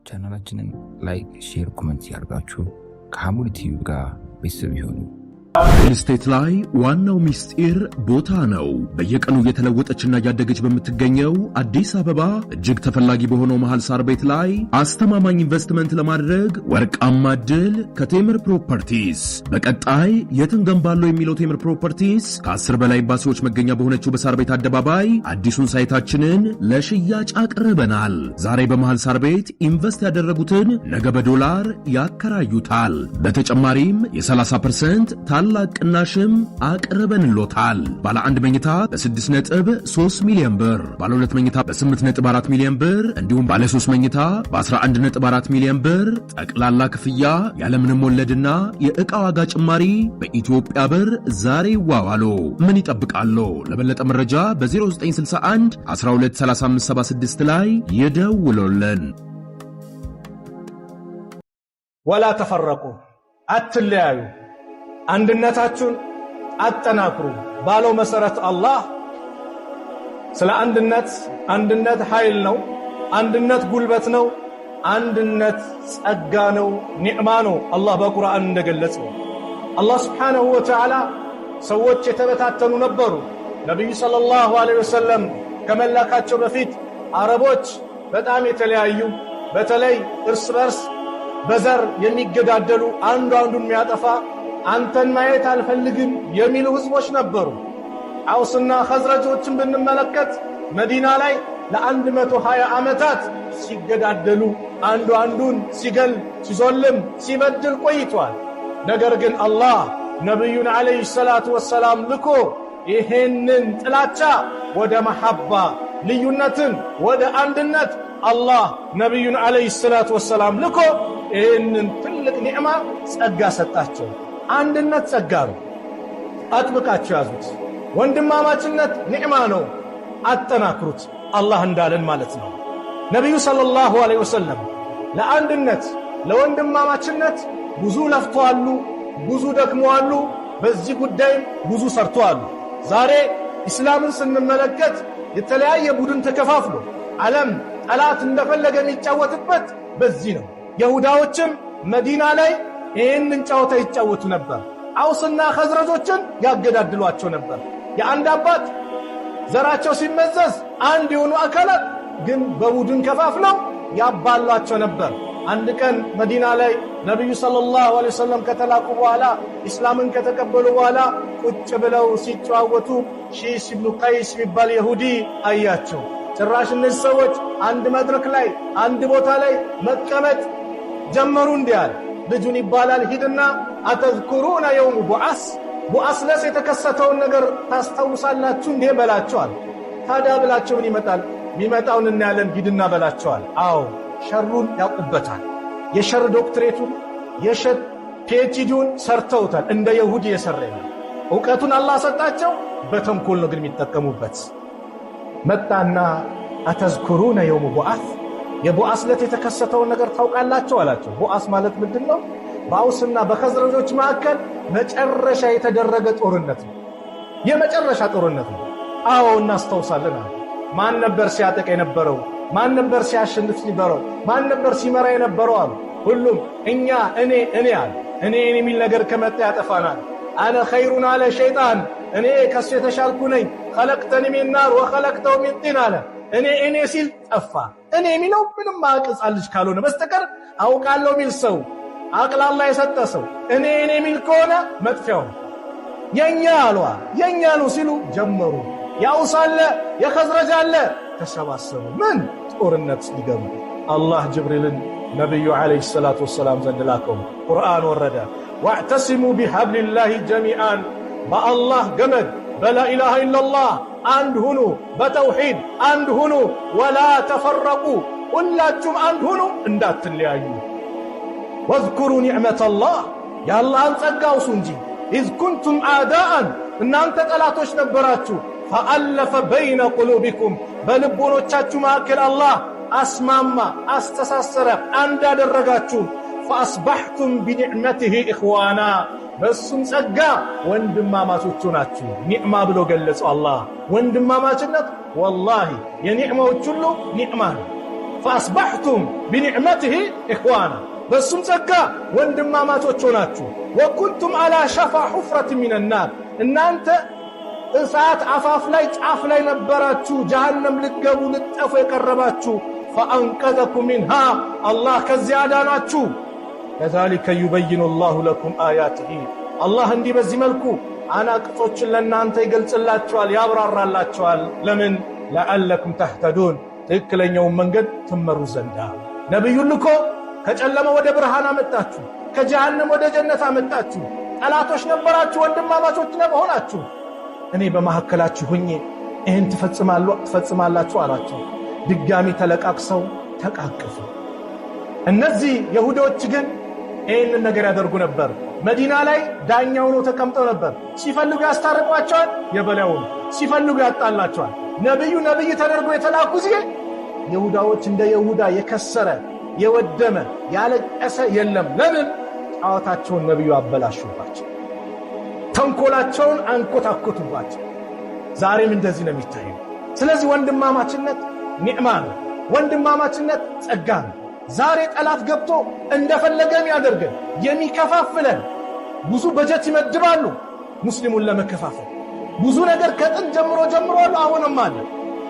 ቻናላችንን ላይክ፣ ሼር፣ ኮሜንት ያርጋችሁ ከሐሙድ ቲዩብ ጋር ቤተሰብ ይሁኑ። ሪል ስቴት ላይ ዋናው ሚስጥር ቦታ ነው። በየቀኑ እየተለወጠችና እያደገች በምትገኘው አዲስ አበባ እጅግ ተፈላጊ በሆነው መሃል ሳር ቤት ላይ አስተማማኝ ኢንቨስትመንት ለማድረግ ወርቃማ ዕድል ከቴምር ፕሮፐርቲስ። በቀጣይ የት እንገንባለው የሚለው ቴምር ፕሮፐርቲስ ከ10 በላይ ኤምባሲዎች መገኛ በሆነችው በሳር ቤት አደባባይ አዲሱን ሳይታችንን ለሽያጭ አቅርበናል። ዛሬ በመሃል ሳር ቤት ኢንቨስት ያደረጉትን ነገ በዶላር ያከራዩታል። በተጨማሪም የ30% ታላቅ ቅናሽም አቅርበንሎታል። ባለ 1 መኝታ በ6.3 ሚሊዮን ብር፣ ባለ 2 መኝታ በ8.4 ሚሊዮን ብር እንዲሁም ባለ 3 መኝታ በ11.4 ሚሊዮን ብር ጠቅላላ ክፍያ ያለምንም ወለድና የዕቃ ዋጋ ጭማሪ በኢትዮጵያ ብር ዛሬ ይዋዋሉ። ምን ይጠብቃሉ? ለበለጠ መረጃ በ0961 123576 ላይ ይደውሉልን። ወላ ተፈረቁ፣ አትለያዩ፣ አንድነታችሁን አጠናክሩ ባለው መሰረት አላህ ስለ አንድነት ኃይል ነው፣ አንድነት ጉልበት ነው፣ አንድነት ጸጋ ነው፣ ኒዕማ ነው። አላህ በቁርአን እንደገለጸው አላህ Subhanahu Wa Ta'ala ሰዎች የተበታተኑ ነበሩ። ነብዩ ሰለላሁ ዐለይሂ ወሰለም ከመላካቸው በፊት አረቦች በጣም የተለያዩ፣ በተለይ እርስ በርስ በዘር የሚገዳደሉ፣ አንዱ አንዱን የሚያጠፋ አንተን ማየት አልፈልግም የሚሉ ህዝቦች ነበሩ። አውስና ኸዝረጆችን ብንመለከት መዲና ላይ ለ120 ዓመታት ሲገዳደሉ፣ አንዱ አንዱን ሲገል፣ ሲዞልም፣ ሲበድል ቆይቷል። ነገር ግን አላህ ነብዩን አለይሂ ሰላቱ ወሰላም ልኮ ይሄንን ጥላቻ ወደ መሐባ፣ ልዩነትን ወደ አንድነት አላህ ነብዩን አለይሂ ሰላቱ ወሰላም ልኮ ይሄንን ትልቅ ኒዕማ ጸጋ ሰጣቸው። አንድነት ጸጋ ነው፣ አጥብቃችሁ ያዙት። ወንድማማችነት ኒዕማ ነው፣ አጠናክሩት። አላህ እንዳለን ማለት ነው። ነብዩ ሰለላሁ ዐለይሂ ወሰለም ለአንድነት ለወንድማማችነት ብዙ ለፍተዋል፣ ብዙ ደክመዋል። በዚህ ጉዳይ ብዙ ሰርተዋል። ዛሬ እስላምን ስንመለከት የተለያየ ቡድን ተከፋፍሎ ዓለም ጠላት እንደፈለገ የሚጫወትበት በዚህ ነው። ይሁዳዎችም መዲና ላይ ይህንን ጨዋታ ይጫወቱ ነበር። አውስና ኸዝረጆችን ያገዳድሏቸው ነበር። የአንድ አባት ዘራቸው ሲመዘዝ አንድ የሆኑ አካላት ግን በቡድን ከፋፍለው ያባሏቸው ነበር። አንድ ቀን መዲና ላይ ነብዩ ሰለላሁ ዐለይሂ ወሰለም ከተላኩ በኋላ እስላምን ከተቀበሉ በኋላ ቁጭ ብለው ሲጨዋወቱ ሺስ ኢብኑ ቀይስ የሚባል ይሁዲ አያቸው። ጭራሽ እነዚህ ሰዎች አንድ መድረክ ላይ አንድ ቦታ ላይ መቀመጥ ጀመሩ። እንዲያል ልጁን ይባላል ሂድና አተዝኩሩና የውም ቡዓስ ለስ የተከሰተውን ነገር ታስታውሳላችሁ እንዴ በላቸዋል። ታዲያ ብላቸው ምን ይመጣል? የሚመጣውን እናያለን፣ ሂድና በላቸዋል። አዎ ሸሩን ያውቁበታል። የሸር ዶክትሬቱን የሸር ፒኤችዲውን ሰርተውታል። እንደ ይሁዲ የሰረየ ዕውቀቱን አላህ ሰጣቸው። በተንኮል ነው ግን የሚጠቀሙበት። መጣና አተዝኩሩና የውም የቡዓስ ዕለት የተከሰተውን ነገር ታውቃላችሁ አላቸው። ቡዓስ ማለት ምንድነው? በአውስና በኸዝረጆች መካከል መጨረሻ የተደረገ ጦርነት ነው። የመጨረሻ ጦርነት ነው። አዎ እናስታውሳለን። ማን ነበር ሲያጠቅ የነበረው? ማን ነበር ሲያሸንፍ የነበረው? ማን ነበር ሲመራ የነበረው? አሉ ሁሉም እኛ እኔ አለ። እኔ የሚል ነገር ከመጣ ያጠፋናል። አነ ኸይሩን አለ ሸይጣን፣ እኔ ከሱ የተሻልኩ ነኝ። ኸለቅተኒ ሚን ናር ወኸለቅተሁ ሚን ጢን አለ። እኔ ሲል ጠፋ። እኔ የሚለው ምንም አቅጻልጅ ካልሆነ በስተቀር አውቃለሁ የሚል ሰው አቅላላ የሰጠ ሰው እኔ የሚል ከሆነ መጥፊያው የኛ አሏ የኛ ነው ሲሉ ጀመሩ። ያውስ አለ የኸዝረጅ አለ ተሰባሰቡ። ምን ጦርነት ሊገቡ። አላህ ጅብሪልን ነብዩ አለይሂ ሰላቱ ወሰላም ዘንድ ላከው። ቁርአን ወረደ። ወዕተሲሙ ቢሐብሊላሂ ጀሚዓን፣ በአላህ ገመድ በላኢላሃ ኢላላህ አንድ ሁኑ፣ በተውሂድ አንድ ሁኑ። ወላ ተፈረቁ፣ ሁላችሁም አንድ ሁኑ፣ እንዳትለያዩ። ወዝኩሩ ኒዕመተላህ፣ የአላህን ጸጋ አውሱ እንጂ። ኢዝ ኩንቱም አዕዳአን፣ እናንተ ጠላቶች ነበራችሁ። ፈአለፈ በይነ ቁሉቢኩም፣ በልቦኖቻችሁ መካከል አላህ አስማማ፣ አስተሳሰረ፣ አንድ አደረጋችሁ። ፈአስባሕቱም ቢኒዕመቲሂ ኢኽዋና፣ በሱም ጸጋ ወንድማማቾች ናችሁ። ኒዕማ ብሎ ገለጸው አላህ። ወንድማማችነት ወላሂ የኒዕማዎች ሁሉ ኒዕማ ነው። فأصبحتم بنعمته إخوانا በሱም ጸጋ ወንድማማቾች ሆናችሁ وكنتم على شفا حفرة من النار እናንተ እሳት አፋፍ ላይ ጫፍ ላይ ነበራችሁ ጀሃነም ልትገቡ ልትጠፉ የቀረባችሁ فأنقذكم منها الله ከዚያ አዳናችሁ كذلك يبين الله لكم آياته الله እንዲህ በዚህ መልኩ አናቅጾችን ለእናንተ ይገልጽላችኋል ያብራራላችኋል ለምን لعلكم تهتدون ትክክለኛውን መንገድ ትመሩ ዘንዳ ነብዩን ልኮ ከጨለማ ወደ ብርሃን አመጣችሁ ከጀሃነም ወደ ጀነት አመጣችሁ ጠላቶች ነበራችሁ ወንድማማቾች ነበራችሁ እኔ በመሐከላችሁ ሆኜ ይሄን ትፈጽማላችሁ አላችሁ ድጋሚ ተለቃቅሰው ተቃቀፉ እነዚህ ይሁዶች ግን ይሄን ነገር ያደርጉ ነበር መዲና ላይ ዳኛው ነው ተቀምጠው ነበር ሲፈልጉ ያስታርቋቸዋል የበላውን ሲፈልጉ ያጣላቸዋል ነብዩ ተደርጎ የተላኩ ዚህ ይሁዳዎች እንደ ይሁዳ የከሰረ የወደመ ያለቀሰ የለም ለምን ጣዖታቸውን ነብዩ አበላሹባቸው ተንኮላቸውን አንኮታኮቱባቸው ዛሬም እንደዚህ ነው የሚታየው ስለዚህ ወንድማማችነት ኒዕማ ነው ወንድማማችነት ጸጋ ነው ዛሬ ጠላት ገብቶ እንደፈለገን ያደርገን የሚከፋፍለን ብዙ በጀት ይመድባሉ ሙስሊሙን ለመከፋፈል ብዙ ነገር ከጥንት ጀምሮ አሁንም አለ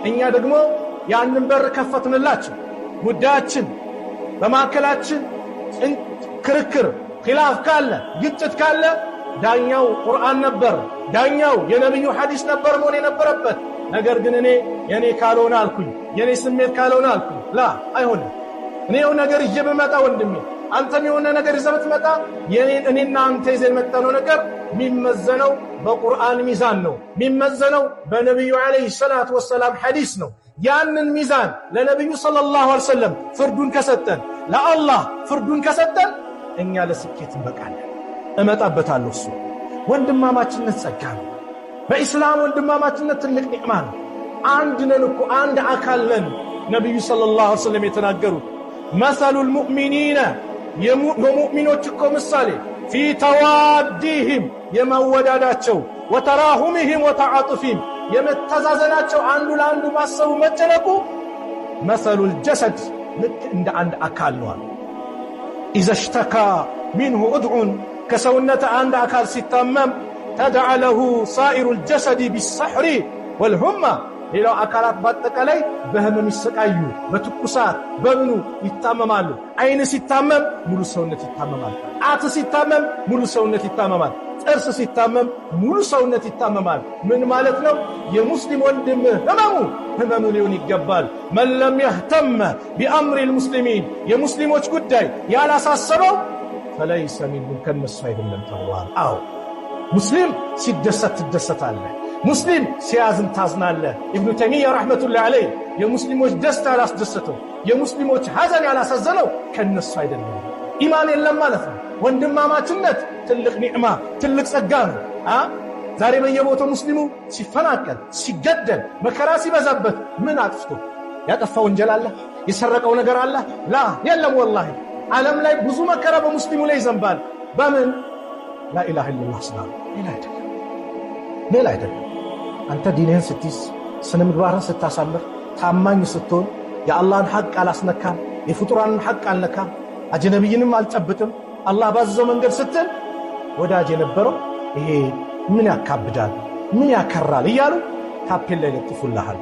እኛ ደግሞ ያንን በር ከፈትንላችሁ ጉዳያችን በማከላችን ክርክር ኺላፍ ካለ ግጭት ካለ ዳኛው ቁርአን ነበር ዳኛው የነብዩ ሐዲስ ነበር ሞኔ ነበረበት ነገር ግን እኔ የኔ ካልሆነ አልኩኝ የኔ ስሜት ካልሆነ አልኩኝ ላ አይሆንም እኔው ነገር ይጀበመጣ ወንድሜ አንተም የሆነ ነገር ይዘበት መጣ እኔና አንተ ይዘን መጣነው ነገር ሚመዘነው በቁርአን ሚዛን ነው ሚመዘነው በነብዩ አለይሂ ሰላቱ ወሰለም ሐዲስ ነው ያንን ሚዛን ለነብዩ ሰለላሁ ዐለይሂ ወሰለም ፍርዱን ከሰጠን ለአላህ ፍርዱን ከሰጠን እኛ ለስኬት እንበቃለን እመጣበታለሁ እሱ ወንድማማችነት ጸጋ ነው በእስላም ወንድማማችነት ትልቅ ኒዕማ ነው አንድ ነን እኮ አንድ አካል ነን ነብዩ ሰለላሁ ዐለይሂ ወሰለም የተናገሩት مثل المؤمنين የሙእሚኖች እኮ ምሳሌ في توادهم የመወዳዳቸው وتراحمهم وتعاطفهم የመተዛዘናቸው አንዱ ለአንዱ ማሰቡ መጨነቁ مثل الجسد ልክ እንደ አንድ አካል ነው إذا اشتكى منه عضو ከሰውነት አንድ አካል ሲታመም تدعى له سائر الجسد بالسحر والهمة ሌላው አካላት በአጠቃላይ በህመም ይሰቃዩ በትኩሳት በምኑ ይታመማሉ አይን ሲታመም ሙሉ ሰውነት ይታመማል አጥ ሲታመም ሙሉ ሰውነት ይታመማል ጥርስ ሲታመም ሙሉ ሰውነት ይታመማል ምን ማለት ነው የሙስሊም ወንድም ህመሙ ሊሆን ይገባል من لم يهتم بأمر المسلمين የሙስሊሞች ጉዳይ ያላሳሰበው فليس منهم ከነሱ አይደለም ተብሏል አዎ ሙስሊም ሲደሰት ትደሰታለህ ሙስሊም ሲያዝን ታዝናለህ ኢብኑ ተይሚያ ረህመቱላሂ ዐለይሂ የሙስሊሞች ደስታ ያላስደሰተው የሙስሊሞች ሐዘን ያላሳዘነው ከነሱ አይደለም ኢማን የለም ማለት ነው ወንድማማችነት ትልቅ ኒዕማ ትልቅ ጸጋ ነው ዛሬ በየቦታው ሙስሊሙ ሲፈናቀል ሲገደል መከራ ሲበዛበት ምን አጥፍቶ ያጠፋ ወንጀል አለ የሰረቀው ነገር አለ ላ የለም ወላሂ ዓለም ላይ ብዙ መከራ በሙስሊሙ ላይ ይዘንባል በምን ላ ኢላሃ ኢላላህ ሰላም ሌላ አይደለም አንተ ዲንህን ስትይዝ ስነ ምግባርን ስታሳምር ታማኝ ስትሆን የአላህን ሐቅ አላስነካም የፍጡራንን ሐቅ አልነካም አጅነብይንም አልጨብጥም አላህ ባዘዘው መንገድ ስትል ወዳጅ የነበረው ይሄ ምን ያካብዳል ምን ያከራል እያሉ ታፔል ላይ ለጥፉልሃል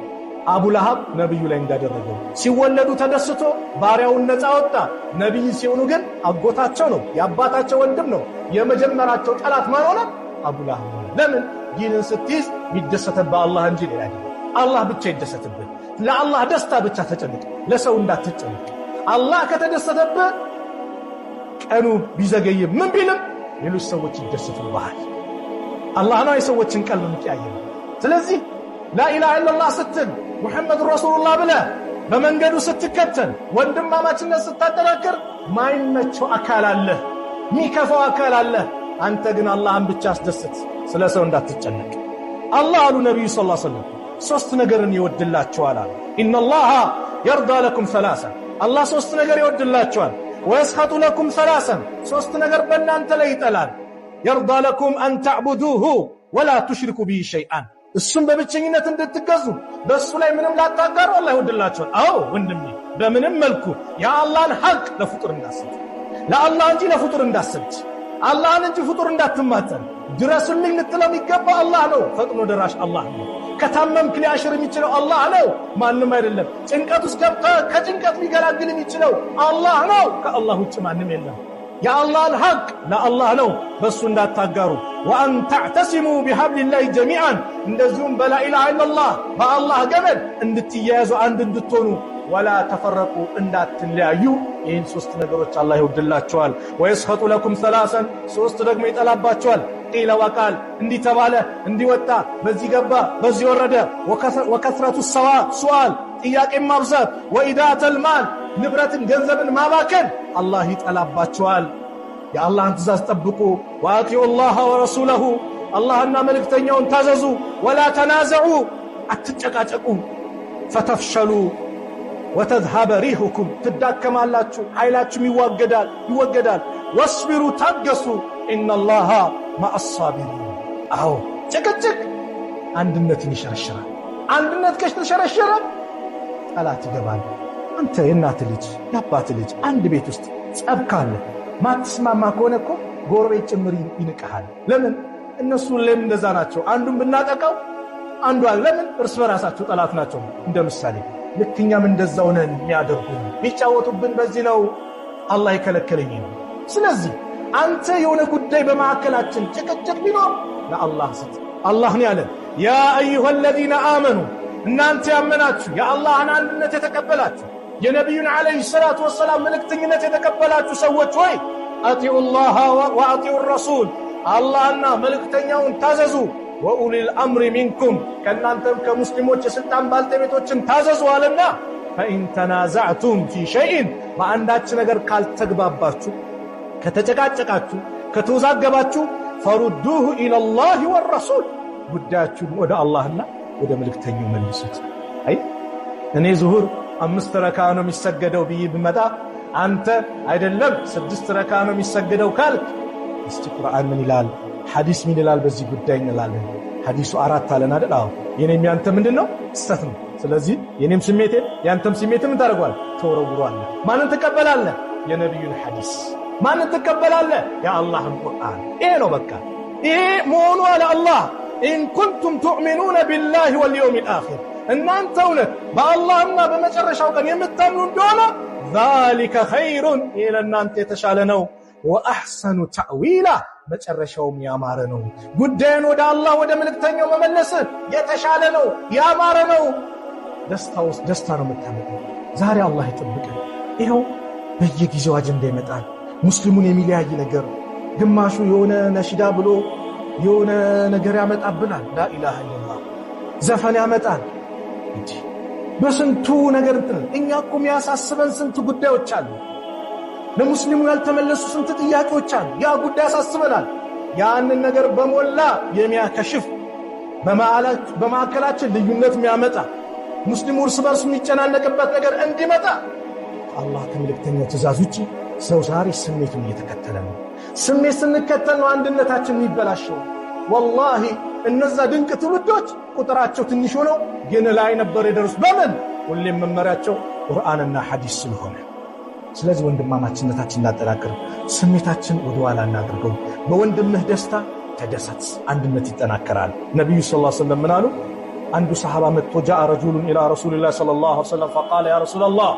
አቡ ለሃብ ነብዩ ላይ እንዳደረገው ሲወለዱ ተደስቶ ባሪያውን ነፃ ወጣ ነብይ ሲሆኑ ግን አጎታቸው ነው ያባታቸው ወንድም ነው የመጀመራቸው ጠላት ማን ሆነ አቡ ለሃብ ለምን ዲንን ስትይዝ ይደሰተብህ አላህ እንጂ ሌላ አይደለም አላህ ብቻ ይደሰትብህ ለአላህ ደስታ ብቻ ተጨነቅ ለሰው እንዳትጨነቅ አላህ ከተደሰተብህ ቀኑ ቢዘገይ ምን ቢልም ሌሎች ሰዎች ይደሰቱብሃል አላህ ነው የሰዎችን ቀልብ የሚቀያየው ስለዚህ لا إله إلا الله ستن محمد رسول الله بلا በመንገዱ ስትከተል ወንድማማችነት ስታጠናክር ማይመቸው አካል አለ ሚከፋው አካል አለ አንተ ግን አላህን ብቻ አስደስት ስለ ሰው እንዳትጨነቅ አላህ አሉ ነብዩ ሰለላሁ ዐለይሂ ወሰለም ሶስት ነገርን ይወድላችኋል አሉ ان الله يرضى لكم ثلاثه አላህ ሶስት ነገር ይወድላችኋል ويسخط لكم ثلاثا ሶስት ነገር በእናንተ ላይ ይጠላል يرضى لكم ان تعبدوه ولا تشركوا به شيئا እሱም በብቸኝነት እንድትገዙ በሱ ላይ ምንም ላታጋሩ አላህ ይወድላችኋል አዎ ወንድሜ በምንም መልኩ የአላህን ሐቅ ለፍጡር እንዳትሰጥ፣ ለአላህ እንጂ ለፍጡር እንዳትሰጥ፣ አላህን እንጂ ፍጡር እንዳትማጸን። ድረሱልኝ ልትለው የሚገባ አላህ ነው። ፈጥኖ ደራሽ አላህ ነው። ከታመምክ ሊያሽር የሚችለው አላህ ነው፣ ማንም አይደለም። ጭንቀት ውስጥ ገብተህ ከጭንቀት ሊገላግል የሚችለው አላህ ነው። ከአላህ ውጭ ማንም የለም። የአላህን ሐቅ ለአላህ ነው፣ በሱ እንዳታጋሩ። ወአን ተዕተሲሙ ቢሐብሊላሂ ጀሚዓን፣ እንደዚሁም በላኢላሃ ኢለላህ በአላህ ገመድ እንድትያያዙ አንድ እንድትሆኑ። ወላ ተፈረቁ፣ እንዳትለያዩ። ይህን ሶስት ነገሮች አላህ ይወድላቸዋል። ወየስኸጡ ለኩም ሰላሰን፣ ሶስት ደግሞ ይጠላባቸዋል። ቂለ ወቃል፣ እንዲህ ተባለ፣ እንዲህ ወጣ፣ በዚህ ገባ፣ በዚህ ወረደ። ወከስረቱ ሱአል፣ ጥያቄን ማብዛት። ወኢዳተል ማል፣ ንብረትን ገንዘብን ማባከን አላህ ይጠላባቸዋል። የአላህን ትእዛዝ ጠብቁ። ወአጢዑ ላህ ወረሱለሁ፣ አላህና መልእክተኛውን ታዘዙ። ወላ ተናዘዑ፣ አትጨቃጨቁ። ፈተፍሸሉ ወተዝሀበ ሪሑኩም፣ ትዳከማላችሁ፣ ኃይላችሁም ይወገዳል። ወስቢሩ፣ ታገሱ። ኢነላሃ ማአሳቢሪን። አዎ ጭቅጭቅ አንድነትን ይሸረሽራል። አንድነት ከተሸረሸረ ጠላት ይገባል። አንተ የእናት ልጅ የአባት ልጅ አንድ ቤት ውስጥ ጸብ ካለ ማትስማማ ከሆነ እኮ ጎረቤት ጭምር ይንቀሃል። ለምን? እነሱ ለምን እንደዛ ናቸው። አንዱን ብናጠቃው አንዱ ለምን? እርስ በራሳቸው ጠላት ናቸው። እንደ ምሳሌ ልክ እኛም እንደዛው ነን። የሚያደርጉን ቢጫወቱብን በዚህ ነው አላህ የከለከለኝ ነው። ስለዚህ አንተ የሆነ ጉዳይ በማዕከላችን ጭቅጭቅ ቢኖር ለአላህ ስጥ። አላህ ነው ያለን ያ አዩሃ الذين آمنوا፣ እናንተ ያመናችሁ የአላህን አንድነት የተቀበላችሁ የነቢዩን ዓለይሂ ሰላቱ ወሰላም መልእክተኝነት የተቀበላችሁ ሰዎች ሆይ አጢዑ ላህ ወአጢዑ ረሱል፣ አላህና መልእክተኛውን ታዘዙ። ወኡሊል አምሪ ሚንኩም፣ ከእናንተም ከሙስሊሞች የሥልጣን ባልተቤቶችን ታዘዙ አለና ፈኢን ተናዛዕቱም ፊ ሸይእን፣ በአንዳች ነገር ካልተግባባችሁ፣ ከተጨቃጨቃችሁ፣ ከተወዛገባችሁ ፈሩዱሁ ኢለላህ ወረሱል፣ ጉዳያችሁን ወደ አላህና ወደ መልእክተኛው መልሱት። አይ እኔ ዙሁር 5 ረካ ነው የሚሰገደው ብዬ ብመጣ አንተ አይደለም 6 ረካ ነው የሚሰገደው ካልክ፣ እስቲ ቁርአን ምን ይላል፣ ሐዲስ ምን ይላል በዚህ ጉዳይ እንላለን። ሐዲሱ 4 አለን አይደል? አዎ። የኔም ያንተ ምንድነው? ስተት ነው። ስለዚህ የኔም ስሜቴ ያንተም ስሜት ምን ታደርጋለህ? ተወረውራለህ። ማንን ትቀበላለህ? የነብዩን ሐዲስ። ማንን ትቀበላለህ? የአላህን ቁርአን። ይሄ ነው በቃ። ይሄ መሆኑ አለ አላህ ኢን ኩንቱም ቱእሚኑነ ቢላሂ ወልየውሚል አኺር፣ እናንተ እውነት በአላህና በመጨረሻው ቀን የምታምኑ እንደሆነ ዛሊከ ኸይሩን፣ ይሄ ለእናንተ የተሻለ ነው። ወአሕሰኑ ተዕዊላ፣ መጨረሻውም ያማረ ነው። ጉዳይን ወደ አላህ ወደ መልእክተኛው መመለስ የተሻለ ነው፣ ያማረ ነው። ደስታ ውስጥ ደስታ ነው የምታመጣው። ዛሬ አላህ ይጠብቀን። ይኸው በየጊዜው አጀንዳ ይመጣል፣ ሙስሊሙን የሚለያይ ነገር። ግማሹ የሆነ ነሽዳ ብሎ የሆነ ነገር ያመጣብናል። ላኢላሃ ኢለላህ ዘፈን ያመጣል። እንጂ በስንቱ ነገር እኛ እኮ የሚያሳስበን ስንት ጉዳዮች አሉ። ለሙስሊሙ ያልተመለሱ ስንት ጥያቄዎች አሉ። ያ ጉዳይ ያሳስበናል። ያንን ነገር በሞላ የሚያከሽፍ በማዕከላችን ልዩነት የሚያመጣ ሙስሊሙ እርስ በርሱ የሚጨናነቅበት ነገር እንዲመጣ አላህ ከመልእክተኛው ትእዛዝ ውጪ ሰው ዛሬ ስሜቱን እየተከተለ ነው። ስሜት ስንከተል ነው አንድነታችን የሚበላሸው። ወላሂ እነዛ ድንቅ ትውልዶች ቁጥራቸው ትንሽ ሆነው ግን ላይ ነበር የደረሱ። በምን? ሁሌም መመሪያቸው ቁርአንና ሐዲስ ስለሆነ። ስለዚህ ወንድማማችነታችን እናጠናክር፣ ስሜታችን ወደ ኋላ እናድርገው። በወንድምህ ደስታ ተደሰት፣ አንድነት ይጠናከራል። ነብዩ ሰለላሁ ዐለይሂ ወሰለም ምን አሉ? አንዱ ሰሃባ መጥቶ ጃአ ረጁሉን ኢላ ረሱሊላህ ሰለላሁ ዐለይሂ ወሰለም ፈቃለ ያ ረሱላላህ፣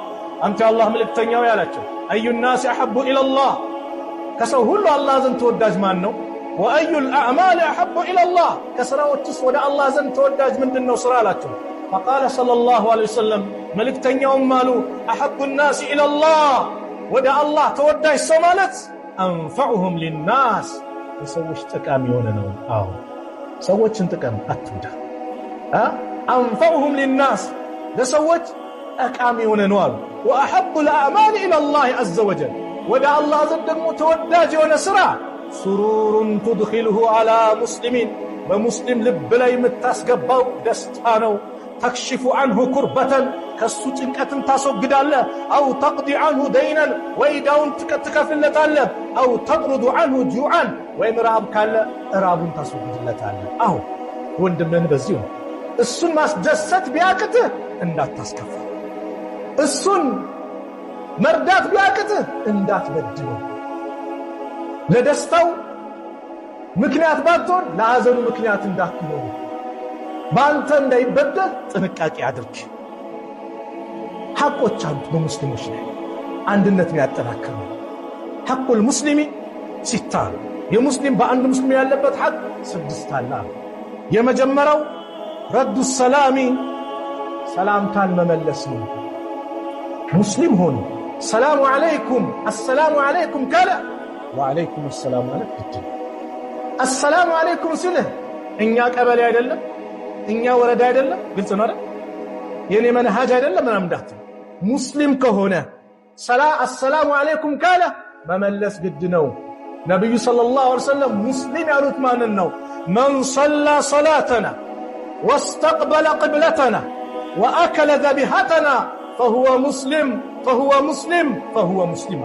አንተ አላህ መልእክተኛው ያላቸው አዩ ናስ አሐቡ ኢለላህ፣ ከሰው ሁሉ አላህ ዘንድ ተወዳጅ ማን ነው? ወአዩል አዕማል አሐቡ ኢለላህ፣ ከስራዎችስ ወደ አላህ ዘንድ ተወዳጅ ምንድነው ስራ አላቸው። ፈቃለ ሰለላሁ ዐለይሂ ወሰለም መልእክተኛውም አሉ አሐቡ ናስ ኢለላህ፣ ወደ አላህ ተወዳጅ ሰው ማለት አንፈዑሁም ሊናስ፣ ለሰዎች ጠቃሚ የሆነ ነው። አዎ ሰዎችን ጥቀም አትውዳ። አንፈዑሁም ሊናስ፣ ለሰዎች ጠቃሚ የሆነ ነው አሉ። ወአሐቡ ልአዕማል ኢለላህ ዐዘ ወጀል፣ ወደ አላህ ዘንድ ደግሞ ተወዳጅ የሆነ ሥራ ሱሩሩን ቱድኺልሁ ዐላ ሙስሊሚን፣ በሙስሊም ልብ ላይ የምታስገባው ደስታ ነው። ተክሽፉ ዐንሁ ኩርበተን፣ ከሱ ጭንቀትን ታስወግዳለህ። አው ተቅዲ ዐንሁ ደይነን፣ ወይዳውን ትከፍልለታለህ። አው ተጥሩዱ ዐንሁ ጁዓን፣ ወይም ራብ ካለ ራቡን ታስወግድለታለህ። አዎ ወንድምህን በዚሁ ነው። እሱን ማስደሰት ቢያቅትህ እንዳታስከፋ። እሱን መርዳት ቢያቅትህ እንዳትበድለው። ለደስታው ምክንያት ባትሆን ለሐዘኑ ምክንያት እንዳትሆን፣ በአንተ እንዳይበደል ጥንቃቄ አድርግ። ሐቆች አሉት በሙስሊሞች ላይ አንድነትን ያጠናክራል። ሐቁል ሙስሊሚ ሲታ፣ የሙስሊም በአንድ ሙስሊም ያለበት ሐቅ 6 አለ። የመጀመሪያው ረዱ ሰላሚ፣ ሰላምታን መመለስ ነው። ሙስሊም ሆኖ ሰላሙ አለይኩም አሰላሙ አለይኩም ካለ ወአለይኩም ሰላም ማለት ግድ ነው። አሰላሙ አለይኩም ሲልህ እኛ ቀበሌ አይደለም እኛ ወረዳ አይደለም፣ ግልጽ ነው አይደል? የኔ መንሃጅ አይደለም ምናምን እንዳት ሙስሊም ከሆነ አሰላሙ አለይኩም ካለ መመለስ ግድ ነው። ነብዩ ሰለላሁ ዐለይሂ ወሰለም ሙስሊም ያሉት ማንን ነው? መን ሰላ ሰላተና ወስተቅበለ ቅብለተና ወአከለ ዘቢሐተና ፈሁወ ሙስሊም ፈሁወ ሙስሊም ፈሁወ ሙስሊም።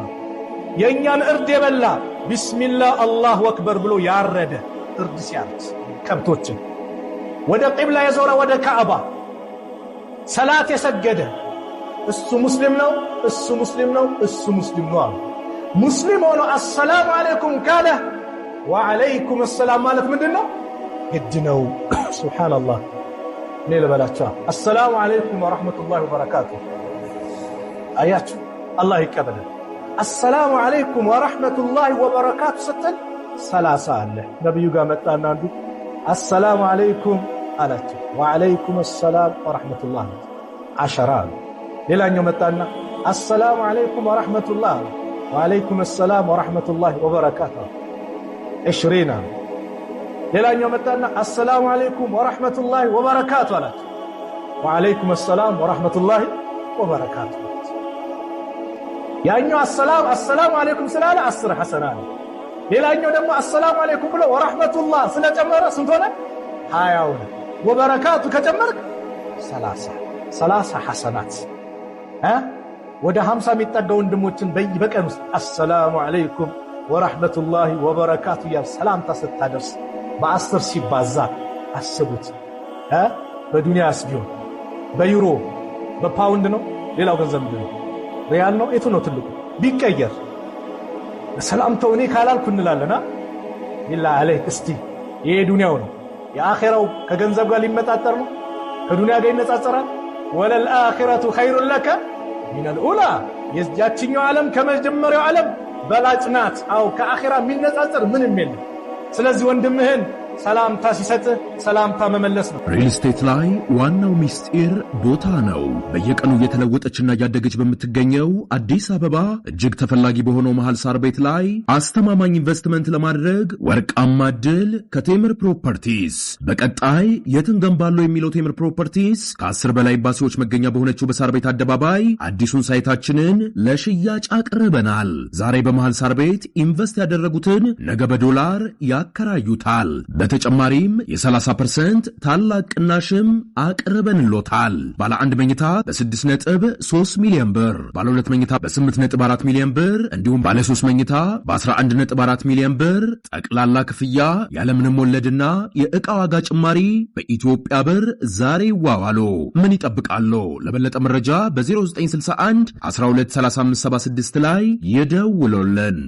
የእኛን እርድ የበላ ቢስሚላህ አላሁ አክበር ብሎ ያረደ እርድ ሲያርድ ከብቶችን ወደ ቂብላ የዞረ ወደ ካዕባ ሰላት የሰገደ እሱ ሙስሊም ነው፣ እሱ ሙስሊም ነው፣ እሱ ሙስሊም ነው አሉ። ሙስሊም ሆኖ አሰላሙ አለይኩም ካለ ወአለይኩም ሰላም ማለት ምንድነው? ግድ ነው። ሱብሃንአላህ። እኔ ልበላችሁ አሰላሙ አለይኩም ወራህመቱላሂ ወበረካቱ። አያችሁ አላህ ይቀበል። አሰላሙ አለይኩም ወራህመቱላሂ ወበረካቱ ስትል 30 አለ። ነብዩ ጋር መጣና አንዱ አሰላሙ አለይኩም አላቸው። ወአለይኩም ሰላም ወራህመቱላህ 10 አለ። ሌላኛው መጣና አሰላሙ አለይኩም ወራህመቱላህ ወአለይኩም ሰላም ወራህመቱላሂ ወበረካቱ 20 አለ። ሌላኛው መጣና አሰላሙ አለይኩም ወራህመቱላሂ ወበረካቱ አላቸው። ወአለይኩም ሰላም ወራህመቱላሂ ወበረካቱ። ያኛው አሰላሙ አለይኩም ስላለ 10 ሐሰና ነው። ሌላኛው ደግሞ አሰላሙ አለይኩም ብሎ ወራህመቱላህ ስለጨመረ ስንት ሆነ? 20 ነው። ወበረካቱ ከጨመርክ 30 ሐሰናት። ወደ 50 የሚጠጋ ወንድሞችን በቀን ውስጥ አሰላሙ አለይኩም ወራህመቱላሂ ወበረካቱ ያ ሰላምታ ስታደርስ በ10 ሲባዛ አስቡት። በዱንያስ ቢሆን በዩሮ በፓውንድ ነው። ሌላው ገንዘብ ምንድን ነው? ሪያል ነው። የቱ ነው ትልቁ? ቢቀየር ሰላምታው እኔ ካላልኩ እንላለና ኢላ አለይክ። እስቲ ይሄ ዱንያው ነው። የአኺራው ከገንዘብ ጋር ሊመጣጠር ነው? ከዱንያ ጋር ይነጻጸራል? ወለል አኺረቱ ኸይሩን ለከ ሚነል ኡላ። የዚያችኛው ዓለም ከመጀመሪያው ዓለም በላጭ ናት። አው ከአኺራ የሚነጻጸር ምንም የለም። ስለዚህ ወንድምህን ሰላምታ ሲሰጥህ ሰላምታ መመለስ ነው። ሪል ስቴት ላይ ዋናው ሚስጢር ቦታ ነው። በየቀኑ እየተለወጠችና እያደገች በምትገኘው አዲስ አበባ እጅግ ተፈላጊ በሆነው መሃል ሳር ቤት ላይ አስተማማኝ ኢንቨስትመንት ለማድረግ ወርቃማ ዕድል ከቴምር ፕሮፐርቲስ። በቀጣይ የትን ገንባለው የሚለው ቴምር ፕሮፐርቲስ ከ10 በላይ ኤምባሲዎች መገኛ በሆነችው በሳር ቤት አደባባይ አዲሱን ሳይታችንን ለሽያጭ አቅርበናል። ዛሬ በመሃል ሳር ቤት ኢንቨስት ያደረጉትን ነገ በዶላር ያከራዩታል። በተጨማሪም የ30% ታላቅ ቅናሽም አቅርበንሎታል። ባለ 1 መኝታ በ6.3 ሚሊዮን ብር፣ ባለ 2 መኝታ በ8.4 ሚሊዮን ብር እንዲሁም ባለ 3 መኝታ በ11.4 ሚሊዮን ብር ጠቅላላ ክፍያ ያለምንም ወለድና የዕቃ ዋጋ ጭማሪ በኢትዮጵያ ብር ዛሬ ይዋዋሉ። ምን ይጠብቃሉ? ለበለጠ መረጃ በ0961 123576 ላይ ይደውሉልን።